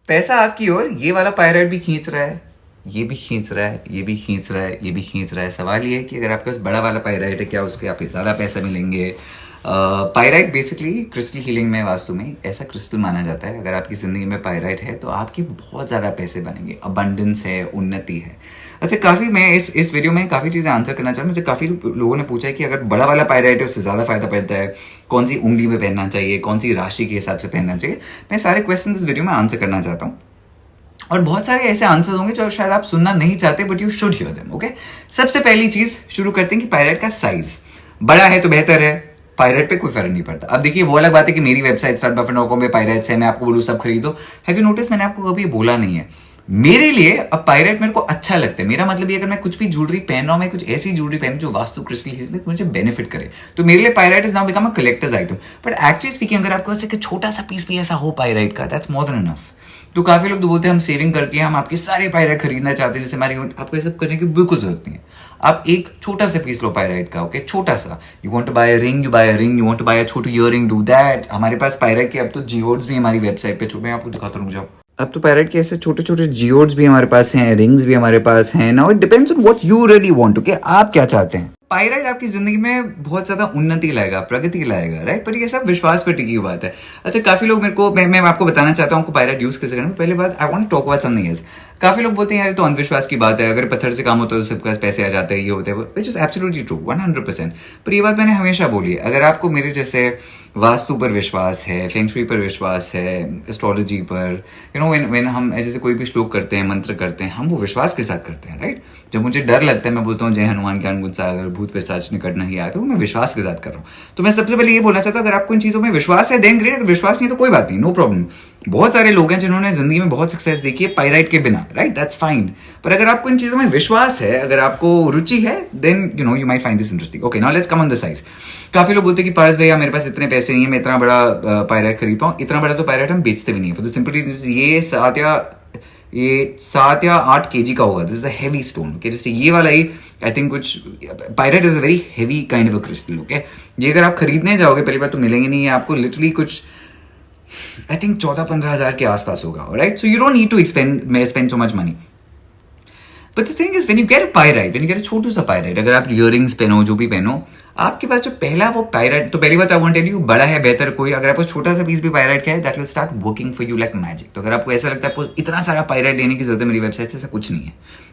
पैसा आपकी ओर ये वाला पायराइट भी खींच रहा है, ये भी खींच रहा है, ये भी खींच रहा है, ये भी खींच रहा है। सवाल ये है कि अगर आपके पास बड़ा वाला पायराइट है, क्या उसके आप ज़्यादा पैसे मिलेंगे? पायराइट बेसिकली क्रिस्टल हीलिंग में, वास्तु में ऐसा क्रिस्टल माना जाता है, अगर आपकी ज़िंदगी में पायराइट है तो आपके बहुत ज़्यादा पैसे बनेंगे, अबंडेंस है, उन्नति है। अच्छा, काफ़ी मैं इस वीडियो में काफ़ी चीज़ें आंसर करना चाहूँ। मुझे काफ़ी लोगों ने पूछा है कि अगर बड़ा वाला पायराइट है उससे ज़्यादा फायदा पड़ता है, कौन सी उंगली में पहनना चाहिए, कौन सी राशि के हिसाब से पहनना चाहिए। मैं सारे क्वेश्चन इस वीडियो में आंसर करना चाहता हूँ, और बहुत सारे ऐसे आंसर होंगे जो शायद आप सुनना नहीं चाहते, but you should hear them. Okay, सबसे पहली चीज शुरू करते हैं कि पायराइट का साइज बड़ा है तो बेहतर है, पायराइट पे कोई फर्क नहीं पड़ता। अब देखिए, वो अलग बात है कि मेरी वेबसाइट startbuffet.com पे पायराइट्स है, मैं आपको बोलूँ सब खरीदो। हैव यू नोटिस, मैंने आपको कभी बोला नहीं है। मेरे लिए अब पायराइट मेरे को अच्छा लगता है। मेरा मतलब ये, अगर मैं कुछ भी ज्वेलरी पहन रहा हूँ, मैं कुछ ऐसी ज्वेलरी पहन जो वास्तु क्रिस्टल मुझे बेनिफिट करे, तो मेरे लिए pyrite is now become a collector's item. But actually speaking, अगर आपके पास एक छोटा सा पीस भी ऐसा हो पायराइट का, दैट्स मोर देन इनफ। तो काफी लोग तो बोलते हैं हम सेविंग करके हम आपके सारे पायराइट खरीदना चाहते हैं, जैसे हमारी, आपको ये सब करने की बिल्कुल जरूरत नहीं है। आप एक छोटा सा पीस लो पायराइट का, ओके, छोटा सा। You want to buy a ring, you buy a ring. You want to buy a छोटी ईयररिंग, डू दैट। हमारे पास पायराइट के अब तो जियोड्स भी हमारी वेबसाइट पे, मैं आपको दिखाता हूँ, जाओ। अब तो पायराइट के ऐसे छोटे छोटे जियोड्स भी हमारे पास हैं, रिंग्स भी हमारे पास हैं। Now it depends on what you really want, okay, आप क्या चाहते हैं। पायराइट आपकी जिंदगी में बहुत ज्यादा उन्नति लाएगा, प्रगति लाएगा, राइट, पर ये सब विश्वास पर टिकी हुई बात है। अच्छा, काफी लोग मेरे को, मैं आपको बताना चाहता हूँ आपको पायराइट यूज कैसे करना है। पहले बात, I want to talk about something else. काफी लोग बोलते हैं यार तो अंधविश्वास की बात है, अगर पत्थर से काम होता है तो सबके पास पैसे आ जाते हैं, ये होते हैं, विच इज एब्सोल्युटली ट्रू 100%। पर ये बात मैंने हमेशा बोली है, अगर आपको मेरे जैसे वास्तु पर विश्वास है, फेंग शुई पर विश्वास है, एस्ट्रोलॉजी पर, यू नो, व्हेन हम जैसे कोई भी श्लोक करते हैं, मंत्र करते हैं, हम वो विश्वास के साथ करते हैं, राइट। जब मुझे डर लगता है, मैं बोलता हूँ जय हनुमान ज्ञान गुण सागर, भूत पिशाच निकट नहीं आए, तो मैं विश्वास के साथ कर रहा हूँ। तो मैं सबसे पहले ये बोलना चाहता हूँ, अगर आपको इन चीजों में विश्वास है देन ग्रेट, अगर विश्वास नहीं तो कोई बात नहीं, नो प्रॉब्लम। बहुत सारे लोग हैं जिन्होंने जिंदगी में बहुत सक्सेस देखी है पायराइट के बिना, राइट, दैट्स फाइन। पर अगर आपको इन चीजों में विश्वास है, अगर आपको रुचि है, then you know you might find this interesting. Okay, now let's come on the size. काफी लोग बोलते हैं कि पारस भैया मेरे पास इतने पैसे नहीं है, मैं इतना बड़ा पायराइट खरीद पाऊँ। इतना बड़ा तो पायराइट हम बेचते भी नहीं है, फॉर द सिंपल रीजन ये 7 या 8 kg का होगा। This is a heavy stone, okay. जैसे ये वाला ही, आई थिंक कुछ, pyrite is a very heavy kind of a crystal, okay. ये अगर आप खरीदने जाओगे, पहली बात तो मिलेंगे नहीं है आपको, लिटरली कुछ आई थिंक 14-15 हज़ार के आसपास होगा, right. So you don't need to spend so much money. But the thing is, when you get a pyrite, when you get a छोटू सा पायराइट, अगर आप इयररिंग्स पहनो, जो भी पहनो, आपके पास जो पहला वो पायराइट, तो पहली बात आई वांट टेल यू, बड़ा है बेहतर कोई, अगर आपको छोटा सा पीस भी पायराइट का है, that will start working for you like magic. तो अगर आपको ऐसा लगता है आपको इतना सारा पायराइट लेने की जरूरत है मेरी वेबसाइट से, ऐसा कुछ नहीं है।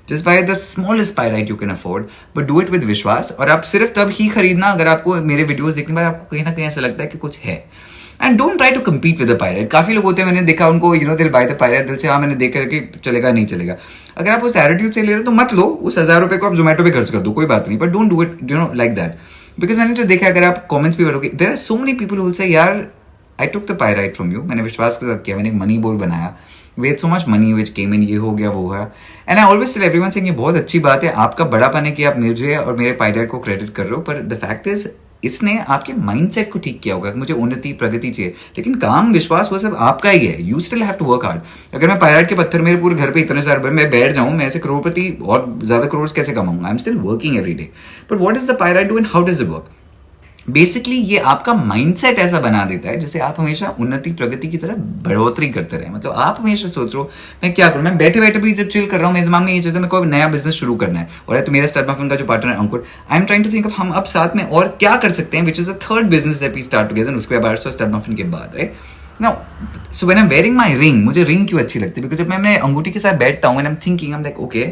Just by the smallest pyrite you can afford, but do it with विश्वास। और आप सिर्फ तब ही खरीदना अगर आपको मेरे वीडियोस देखने के बाद आपको कहीं ना कहीं ऐसा लगता है कि कुछ है। And don't try to compete with the pyrite. काफी लोग होते हैं, मैंने देखा उनको, यू नो, दिल बाय द पायराइट, दिल से, हाँ मैंने देखा कि चलेगा नहीं चलेगा। अगर आप उस एटीट्यूड से ले रहे हो तो मत लो, उस 1000 रुपए को आप जोमेटो पे खर्च कर दो, कोई बात नहीं, but don't do it you know like that. Because मैंने जो देखा, अगर आप कमेंट्स भी पढ़ोगे, there are so many people who will say यार I took the pyrite from you, मैंने विश्वास के साथ किया, मैंने एक मनी बोल बनाया, wait so much money which came in, ये हो गया वो है। And I always tell everyone saying ये बहुत अच्छी बात है, आपका बड़ापन है कि आप मुझे और मेरे पायराइट को क्रेडिट कर रहे हो, पर द फैक्ट इज इसने आपके माइंडसेट को ठीक किया होगा कि मुझे उन्नति प्रगति चाहिए, लेकिन काम विश्वास वो सब आपका ही है। You still have to work hard. अगर मैं पायराइट के पत्थर मेरे पूरे घर पे इतने सारे मैं बैठ जाऊं, मैं ऐसे करोड़पति और ज्यादा करोड़ कैसे कमाऊंगा? I am still working every day. But what is the pyrite do and how does it work? Basically ये आपका माइंडसेट ऐसा बना देता है जैसे आप हमेशा उन्नति प्रगति की तरफ बढ़ोतरी करते रहे। मतलब आप हमेशा सोच रहे हो मैं क्या करूं, मैं बैठे बैठे भी जब चिल कर रहा हूं, मेरे दिमाग में ये चलता है मैं कोई नया बिजनेस शुरू करना है, और तो मेरा स्टार्टअप का जो पार्टनर है Ankur, I am trying to think of हम अब साथ में और क्या कर सकते हैं, which is the third business that we start together. उसके बाद स्टार्टअप के बाद, right now, so when I am wearing my ring, मुझे रिंग क्यों अच्छी लगती है? बिकॉज जब मैं अंगूठी के साथ बैठता हूँ, I am thinking, I am like okay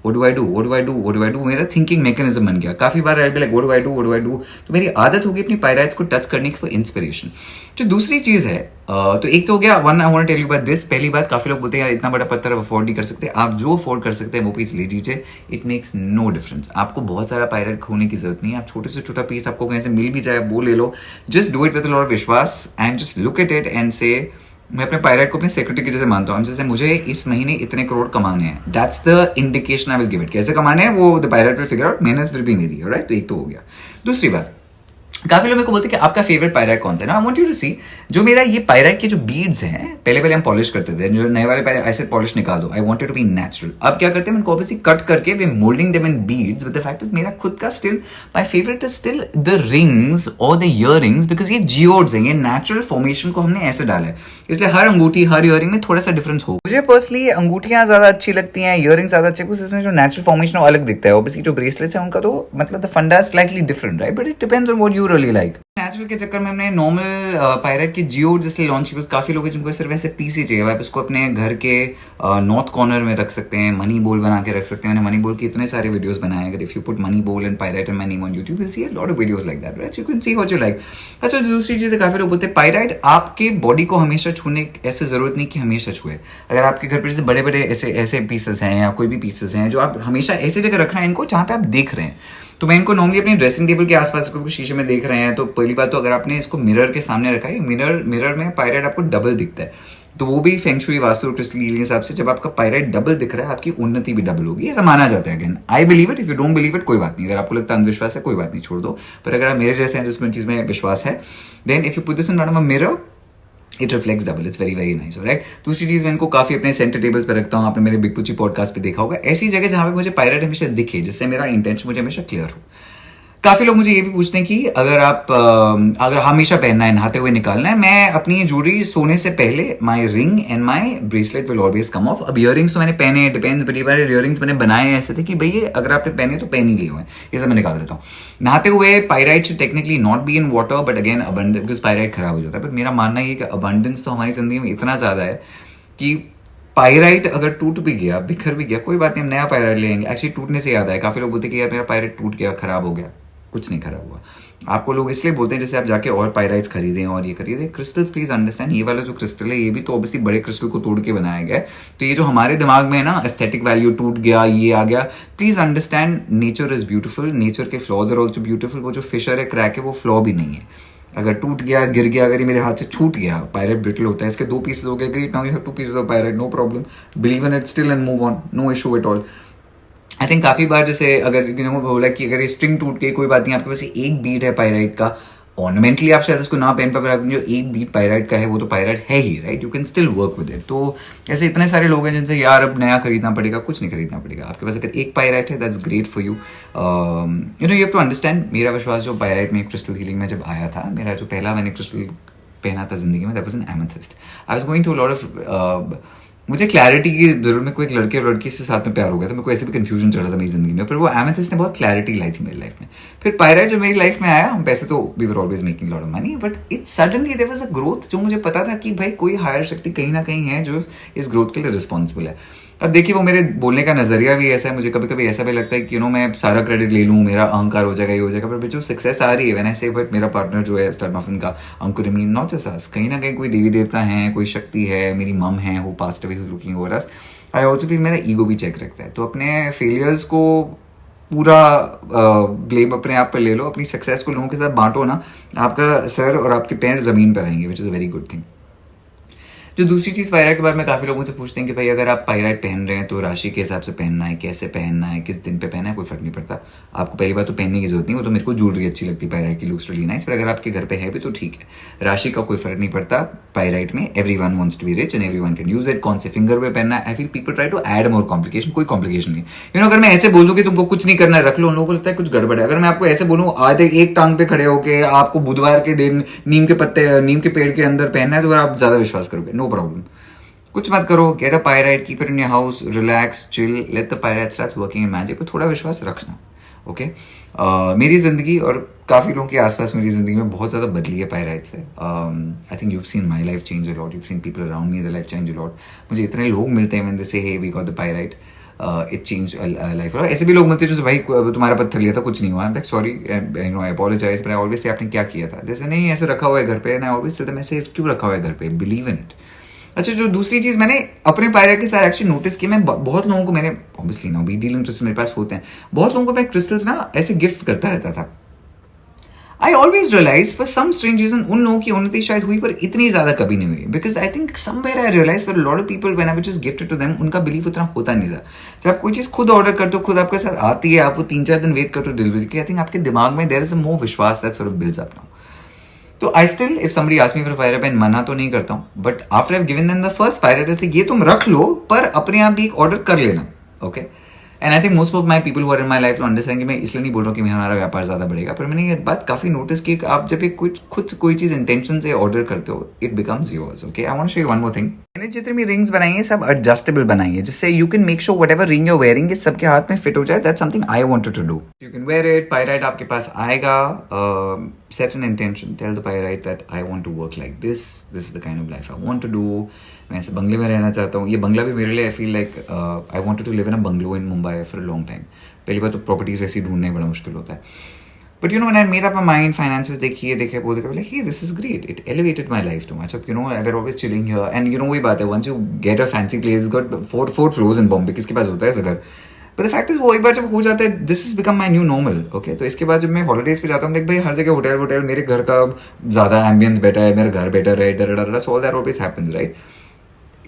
what do I do, what do I do, what do I do, मेरा थिंकिंग मैकेनिज्म बन गया। काफी बार I be like what do I do, what do I do, तो मेरी आदत होगी अपनी पायराइट्स को टच करने की फॉर इंस्पिरेशन। जो दूसरी चीज है, तो एक तो हो गया one, I want to tell you about this. पहली बात, काफी लोग बोलते हैं यार इतना बड़ा पत्थर अफोर्ड नहीं कर सकते। आप जो अफोर्ड कर सकते हैं वो पीस ले लीजिए, इट मेक्स नो डिफरेंस। आपको बहुत सारा पायराइट खोने की जरूरत नहीं है, आप छोटे से छोटा पीस आपको कहीं से मिल भी जाए वो ले लो। Just do it with a lot of विश्वास and just look at it and say, मैं अपने पायराइट को अपनी सेक्रेटरी की जैसे मानता हूँ, जैसे मुझे इस महीने इतने करोड़ कमाने हैं, that's the indication I will give it. कैसे कमाने हैं वो the pyrite will figure out, मेहनत फिर भी मेरी, राइट। तो एक तो हो गया। दूसरी बात, काफी लोग मेरे को बोलते हैं कि आपका फेवरेट पायराइट कौन सा है ना। आई वांट यू टू सी जो मेरा ये पायराइट के जो बीड्स हैं, पहले हम पॉलिश करते थे, जो नए वाले पायराइट ऐसे पॉलिश निकाल दो, I wanted to be natural. अब क्या करते हैं, मैं ऑब्वियसली कट करके we moulding them in beads, but the fact is मेरा खुद का still my favourite is still the rings और द इयररिंग्स, बिकॉज ये जियोड्स हैं, ये नेचुरल फॉर्मेशन को हमने ऐसे डाला है, इसलिए हर अंगूठी हर इयरिंग में थोड़ा सा डिफरेंस हो। मुझे पर्सनली अंगूठियां ज्यादा अच्छी लगती हैं, इयरिंग्स ज्यादा अच्छे, कुछ इसमें जो नेचुरल फॉर्मेशन अलग दिखता है। ऑब्वियसली जो ब्रेसलेट्स है उनका तो मतलब द फंडा slightly different, right, but it depends on what you really like. Natural के चक्कर में हमने नॉर्मल पायराइट के जियोड इसलिए लॉन्च किया, काफी लोग हैं जिनको सिर्फ ऐसे पीसी चाहिए, आप इसको अपने घर के नॉर्थ कॉर्नर में रख सकते हैं, मनी बोल बना के रख सकते हैं। मैंने मनी बोल के इतने सारे वीडियोस बनाए हैं, अगर इफ यू पुट मनी बोल and pyrite and money on YouTube, will see a lot of videos like that, right, you can see what you like. अच्छा, दूसरी चीज है, काफी लोग बोलते हैं पायराइट आपके बॉडी को हमेशा छूने, ऐसे जरूरत नहीं कि हमेशा छुए। अगर आपके घर पर जैसे बड़े बड़े ऐसे पीसेस हैं या कोई भी पीसेस हैं जो आप हमेशा ऐसी जगह रखना है इनको जहां पे आप देख रहे हैं, तो मैं इनको नॉर्मली अपने ड्रेसिंग टेबल के आसपास को शीशे में देख रहे हैं, तो पहली बात तो अगर आपने इसको मिरर के सामने रखा है, मिरर में पायराइट आपको डबल दिखता है, तो वो भी फेंग शुई वास्तु के हिसाब से जब आपका पायराइट डबल दिख रहा है, आपकी उन्नति भी डबल होगी, ऐसा माना जाता है। Again I believe it, if you don't believe it कोई बात नहीं, अगर आपको लगता है अंधविश्वास है कोई बात नहीं, छोड़ दो। पर अगर आप मेरे जैसे हैं जिसमें चीज में विश्वास है, then if you put this in front of a mirror, it reflects double, it's very very nice, right. दूसरी चीज मैं इनको काफी अपने सेंटर टेबल्स पे रखता हूँ, आपने मेरे बिग पुची पॉडकास्ट पे देखा होगा, ऐसी जगह जहां पे मुझे पायराइट हमेशा दिखे, जिससे मेरा इंटेंशन मुझे हमेशा क्लियर हो। काफी लोग मुझे ये भी पूछते हैं कि अगर हमेशा पहनना है, नहाते हुए निकालना है, मैं अपनी ज्वेलरी सोने से पहले my ring and my bracelet will always come off. अब इयरिंग्स तो मैंने पहने, डिपेंड्स, बट ये बार इयरिंग्स मैंने बनाए ऐसे थे कि भैया अगर आपने पहने तो पहन ही लिए हुए, ये सब मैं निकाल देता हूँ। नहाते हुए pyrite should technically not be in water, but again abundance, because pyrite खराब हो जाता है। बट मेरा मानना ये कि अबंडेंस तो हमारी जिंदगी में इतना ज्यादा है कि पायराइट अगर टूट भी गया, बिखर भी गया, कोई बात नहीं, हम नया पायराइट लेंगे। एक्चुअली टूटने से याद आया, काफी लोग बोलते हैं कि यार मेरा पायराइट टूट गया, खराब हो गया, कुछ नहीं खराब हुआ। आपको लोग इसलिए बोलते हैं जैसे आप जाके और पायराइट्स खरीदें और ये खरीदें। क्रिस्टल्स प्लीज अंडरस्टैंड, ये वाला जो क्रिस्टल है ये भी तो ऑब्वियसली बड़े क्रिस्टल को तोड़ के बनाया गया है, तो ये जो हमारे दिमाग में है ना एस्थेटिक वैल्यू टूट गया, ये आ गया, please understand nature is beautiful, nature के फ्लॉज आर ऑल्सो ब्यूटीफुल। वो जो फिशर है, क्रैक है, वो फ्लॉ भी नहीं है। अगर टूट गया, गिर गया, अगर ये मेरे हाथ से छूट गया, पायराइट ब्रिटल होता है, इसके 2 पीसेस हो गए, great, now you have 2 pieces of pyrite, no problem, believe in it still and move on, no issue at all. I think काफी बार जैसे अगर बोला कि अगर स्ट्रिंग टूट गई, कोई बात नहीं, आपके पास एक बीट है पायराइट का, ऑर्नामेंटली आप शायद उसको ना पहन पाए, जो एक बीट पायराइट का है वो तो पायराइट है ही, right, you can still work with it. तो ऐसे इतने सारे लोग हैं जिनसे यार अब नया खरीदना पड़ेगा, कुछ नहीं खरीदना पड़ेगा। आपके पास अगर एक पायराइट है, that's great for you. You have to understand, मेरा विश्वास जो पायराइट में क्रिस्टल हीलिंग में जब आया था, मेरा जो पहला मैंने क्रिस्टल पहना था जिंदगी में, that was an amethyst. I was going through lot of, मुझे क्लैरिटी की जरूरत में, कोई एक लड़के और लड़की से साथ में प्यार हो गया था, मेरे को ऐसे भी कंफ्यूजन चल रहा था मेरी जिंदगी में, पर वो एमेथिस्ट ने बहुत क्लैरिटी लाई थी मेरी लाइफ में। फिर पायराइट जो मेरी लाइफ में आया, हम पैसे तो we were always making lot of money, but it suddenly there was a growth, जो मुझे पता था कि भाई कोई हायर शक्ति कहीं ना कहीं है जो इस ग्रोथ के लिए रिस्पॉन्सिबल है। अब देखिए, वो मेरे बोलने का नजरिया भी ऐसा है, मुझे कभी कभी ऐसा भी लगता है कि मैं सारा क्रेडिट ले लूँ, मेरा अहंकार हो जाएगा, ये हो जाएगा, पर जो सक्सेस आ रही है, व्हेन आई से बट मेरा पार्टनर जो है स्टार मफिन का अंकुर अमीन, नॉट जस्ट अस, कहीं ना कहीं कोई देवी देवता है, कोई शक्ति है, मेरी मम है who passed away, who is looking over us. I also feel मेरा ईगो भी चेक रखता है, तो अपने फेलियर्स को पूरा ब्लेम अपने आप पर ले लो, अपनी सक्सेस को लोगों के साथ बांटो ना, आपका सर और आपके पैर जमीन पर रहेंगे, which is a very good thing. जो दूसरी चीज़ पायराइट के बारे में काफ़ी लोग मुझसे पूछते हैं कि भाई अगर आप पायराइट पहन रहे हैं तो राशि के हिसाब से पहनना है, कैसे पहनना है, किस दिन पे पहनना है, कोई फर्क नहीं पड़ता। आपको पहली बात तो पहनने की जरूरत नहीं, वो तो मेरे को ज्वेलरी अच्छी लगती है पायराइट की, लुक्स रियली नाइस, पर अगर आपके घर पे है भी तो ठीक है। राशि का कोई फर्क नहीं पड़ता पायराइट में, everyone wants to be rich and everyone can use it. कौन से फिंगर पे पहनना है, I feel people try to add more complication, कोई कॉम्प्लिकेशन नहीं। अगर मैं ऐसे बोल दूं कि तुमको कुछ नहीं करना है, रख लो, उन लोगों को लगता है कुछ गड़बड़ है। अगर मैं आपको ऐसे बोलूं आधे एक टांग पे खड़े होकर आपको बुधवार के दिन नीम के पेड़ के अंदर पहनना है, तो आप ज्यादा विश्वास करोगे, नो प्रॉब्लम, कुछ मत करो, gate a pyrite, keep it in your house, relax, chill, let the pyrite start working in magic, पर थोड़ा विश्वास रखना, ओके। मेरी जिंदगी और काफी लोगों के आसपास मेरी जिंदगी में बहुत ज्यादा बदली है पायराइट से। I think you seen my life change a lot, you seen people around me, the life change a lot. मुझे इतने लोग मिलते हैं, when they say hey we got the pyrite, it change life. ऐसे भी लोग मिलते हैं जो भाई तुम्हारा पत्थर लिया था, कुछ नहीं हुआ, like sorry, I apologise, but I always say आपने क्या किया था, जैसे नहीं ऐसे रखा हुआ है घर पे, आई ऑलवेज से ऐसे क्यों रखा हुआ है घर पे, बिलीव इन इट। अच्छा, जो दूसरी चीज मैंने अपने पायराइट के साथ एक्चुअली नोटिस की, मैं बहुत लोगों को, मैंने ऑब्वियसली ना बी डीलिंग क्रिस्टल मेरे पास होते हैं, बहुत लोगों को मैं क्रिस्टल्स ना ऐसे गिफ्ट करता रहता था। I always realise for some strange reason उन लोगों की उन्नति शायद हुई पर इतनी ज्यादा कभी नहीं हुई, because I think somewhere I realise for lot of people when I was just gifted to them, उनका बिलीफ उतना होता नहीं था. जब आप कोई चीज खुद ऑर्डर करते हो, खुद आपके साथ आती है, आप वो 3-4 दिन वेट करते हो डिलीवरी के लिए, आई थिंक आपके दिमाग में देयर इज अ मोर विश्वास that sort of builds up now. तो I still if somebody ask me for fire pen मना तो नहीं करता हूँ, but after I have given them the first fire से ये तुम रख लो पर अपने आप भी एक ऑर्डर कर लेना. Okay. And I think most of my people who are in my life to understand कि मैं इसलिए नहीं बोल रहा हूँ कि मैं हमारा व्यापार ज्यादा बढ़ेगा, पर मैंने ये बात काफी नोटिस की कि आप जब एक कुछ खुद कोई चीज इंटेंशन से ऑर्डर करते हो, it becomes yours. Okay. I want to show you one more thing. मैंने जितनी भी रिंग्स बनाई है सब एडजस्टेबल बनाई है, जिससे you can make sure whatever ring you are wearing is सबके हाथ में फिट हो जाए. That's something I wanted to do. You can wear it. Pyrite आपके पास आएगा. Set an intention. Tell the pyrite that I want to work like this. This is the kind of life I want to do. मैं ऐसे बंगले में रहना चाहता हूँ. ये बंगला भी मेरे लिए I feel like I wanted to live in a bungalow in Mumbai for a long time. पहली बार तो प्रॉपर्टीज ऐसी ढूंढना बड़ा मुश्किल होता है. But you know when I made up my mind, finances देखिए देखे वो देखा, like hey this is great. It elevated my life too much. अब you know I were always chilling here and you know वही बात है, once you get a fancy place, got 4 floors in Bombay, किसके पास होता है ऐसा घर. बट द फैक्ट इज वो एक बार जब हो जाता है, this is become my new normal. Okay. तो इसके बाद जब मैं हॉलीडेज पे जाता हूँ, लाइक भाई हर जगह होटल, मेरे घर का ज्यादा एम्बियंस बेटर है, मेरा घर बेटर है, डर so all that always happens, right.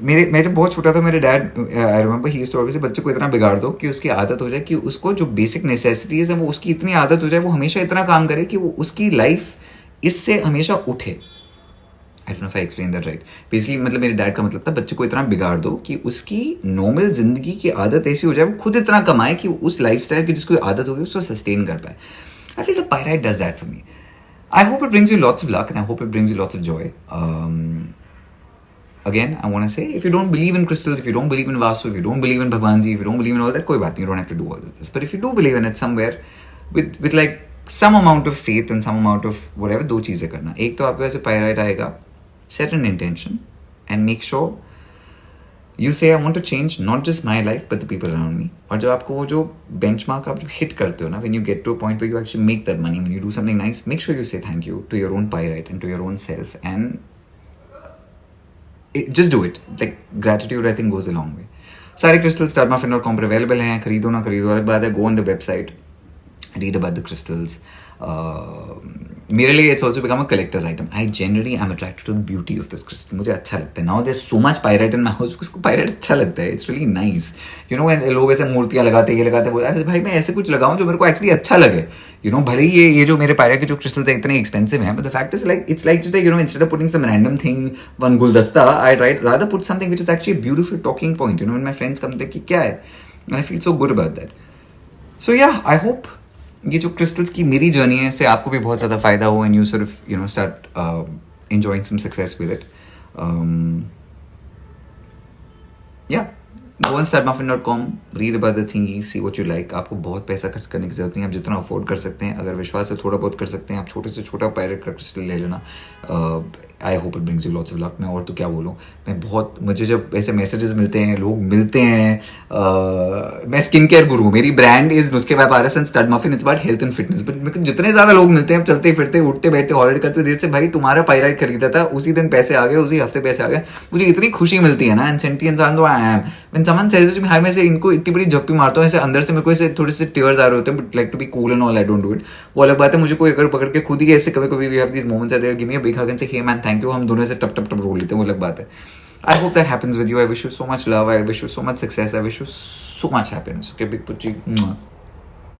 मैं जब बहुत छोटा था, मेरे dad I remember he used to always say बच्चे को इतना बिगाड़ दो कि उसकी आदत हो जाए कि उसको जो बेसिक नेसेसिटीज है वो उसकी इतनी आदत हो जाए, वो हमेशा इतना काम करे कि वो उसकी लाइफ इससे हमेशा उठे. I don't know if I explain that right. Basically मतलब मेरे डैड का मतलब था बच्चे को इतना बिगाड़ दो कि उसकी नॉर्मल जिंदगी की आदत ऐसी हो जाए, वो खुद इतना कमाए कि उस लाइफ स्टाइल की जिसको आदत होगी उसको सस्टेन कर पाए. I feel the pyrite does that for me. I hope it brings you lots of luck and I hope it brings you lots of Joy. Again, I want to say, if you don't believe in crystals, if you don't believe in Vastu, if you don't believe in Bhagwan Ji, if you don't believe in all that, कोई बात नहीं, you don't have to do all of this. But if you do believe in it somewhere, with like some amount of faith and some amount of whatever, दो चीजें करना. एक तो आपके पास pyrite आएगा, set an intention and make sure you say I want to change not just my life but the people around me. और जब आपको वो जो benchmark आप hit करते हो ना, when you get to a point where you actually make that money, when you do something nice, make sure you say thank you to your own pyrite and to your own self and just do it. Like gratitude I think goes a long way. सारे crystals startmuffin.com पर available हैं. खरीदो ना खरीदो अलग बात है. Go on the website, read about the crystals. मेरे लिए it's also become a collector's item. I generally am attracted to the beauty of this crystal. मुझे अच्छा लगता है. Now there's so much pyrite in my house. उसको pyrite अच्छा लगता है. It's really nice. You know when लोग ऐसे मूर्तियाँ लगाते हैं, ये लगाते हैं, अरे भाई मैं ऐसे कुछ लगाऊं जो मेरे को actually अच्छा लगे. You know भले ही ये जो मेरे pyrite के जो crystals हैं इतने expensive हैं, but the fact is like it's like just like you know instead of putting some random thing, one गुलदस्ता, I'd rather put something which is actually a beautiful talking point. You know when my friends come like कि क्या है, and I feel so good about that. So yeah, I hope ये जो crystals की मेरी journey है इससे आपको भी बहुत ज़्यादा फायदा हो and you sort of you know start enjoying some success with it. या go on startmuffin.com, read about the thingy, see what you like. आपको बहुत पैसा खर्च करने की जरूरत नहीं है. आप जितना अफोर्ड कर सकते हैं, अगर विश्वास से थोड़ा बहुत कर सकते हैं, आप छोटे से छोटा पायरेट का क्रिस्टल ले लेना. I hope it brings you lots of luck. मैं और तो क्या बोलूँ, मैं बहुत मुझे जब ऐसे मैसेजेस मिलते हैं, लोग मिलते हैं. मैं स्किन केयर गुरु हूँ. मेरी ब्रांड इज नुस्खे व्यापार and start muffin. It's about health and fitness. But जितने ज्यादा लोग मिलते हैं, चलते फिरते उठते बैठते हॉलिडे करते देर से, भाई तुम्हारा पायराइट खरीदा था, उसी दिन पैसे आ गए, उसी हफ्ते पैसे आ गए, मुझे इतनी खुशी मिलती है ना. एंड सेंटी इंसान तो I am when someone says हाय, मैं से इनको इतनी बड़ी झप्पी मारता हूँ, ऐसे अंदर से मेरे को ऐसे थोड़े से टीयर्स आ रहे होते हैं, but like to be cool and all, I don't do it. वो अलग बात है. मुझे कोई अगर पकड़ के खुद ही ऐसे कभी कभी वी हैव दीस मोमेंट्स आते हैं, give me a big hug and से हे मैन थैंक यू, हम दोनों ऐसे टप टप टप रोल लेते हैं, वो अलग बात है. I hope that happens with you. I wish you so much love. I wish you so much success. I wish you so much happiness. Okay, big puchi.